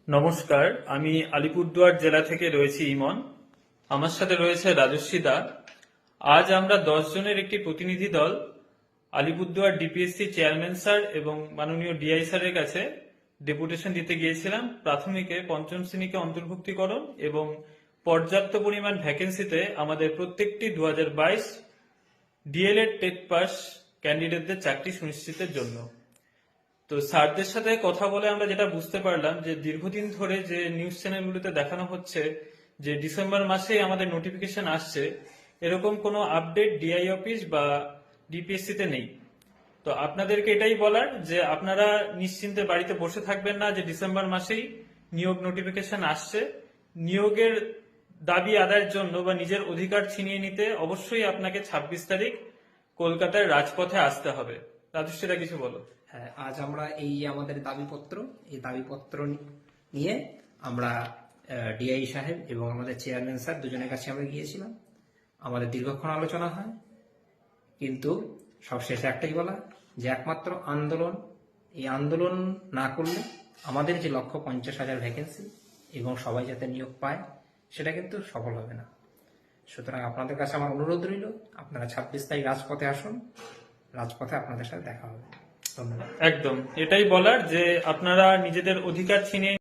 নমস্কার, আমি আলিপুরদুয়ার জেলা থেকে রয়েছি ইমন। আমার সাথে রয়েছে রাজস্বী দা। আজ আমরা 10 জনের একটি প্রতিনিধি দল আলিপুরদুয়ার ডিপিএসসি চেয়ারম্যান স্যার এবং মাননীয় ডিআই স্যারের কাছে ডেপুটেশন দিতে গিয়েছিলাম প্রাথমিকে পঞ্চম শ্রেণীকে অন্তর্ভুক্তিকরণ এবং পর্যাপ্ত পরিমাণ ভ্যাকেন্সিতে আমাদের প্রত্যেকটি 2022 ডিএলএড টেট পাস ক্যান্ডিডেটদের চাকরি সুনিশ্চিতের জন্য। তো স্যারদের সাথে কথা বলে আমরা যেটা বুঝতে পারলাম যে দীর্ঘদিন ধরে যে নিউজ চ্যানেলগুলোতে দেখানো হচ্ছে যে ডিসেম্বর মাসেই আমাদের নোটিফিকেশন আসছে, এরকম কোনো আপডেট ডিআই অফিস বা ডিপিএসসি তে নেই। তো আপনাদেরকে এটাই বলার যে আপনারা নিশ্চিন্তে বাড়িতে বসে থাকবেন না, যে ডিসেম্বর মাসেই নিয়োগ নোটিফিকেশন আসছে। নিয়োগের দাবি আদায়ের জন্য বা নিজের অধিকার ছিনিয়ে নিতে অবশ্যই আপনাকে 26 তারিখ কলকাতার রাজপথে আসতে হবে। রাজস্বীরা কিছু বলো। হ্যাঁ, আজ আমরা আমাদের এই দাবিপত্র নিয়ে আমরা ডিআই সাহেব এবং আমাদের চেয়ারম্যান স্যার দুজনের কাছে আমরা গিয়েছিলাম। আমাদের দীর্ঘক্ষণ আলোচনা হয়, কিন্তু সবশেষে একটাই বলা যে একমাত্র এই আন্দোলন না করলে আমাদের যে লক্ষ্য 50,000 ভ্যাকেন্সি এবং সবাই যাতে নিয়োগ পায়, সেটা কিন্তু সফল হবে না। সুতরাং আপনাদের কাছে আমার অনুরোধ রইল, আপনারা 26 তারিখ রাজপথে আসুন, রাজপথে আপনাদের সাথে দেখা হবে। ধন্যবাদ। একদম এটাই বলার যে আপনারা নিজেদের অধিকার ছিনিয়ে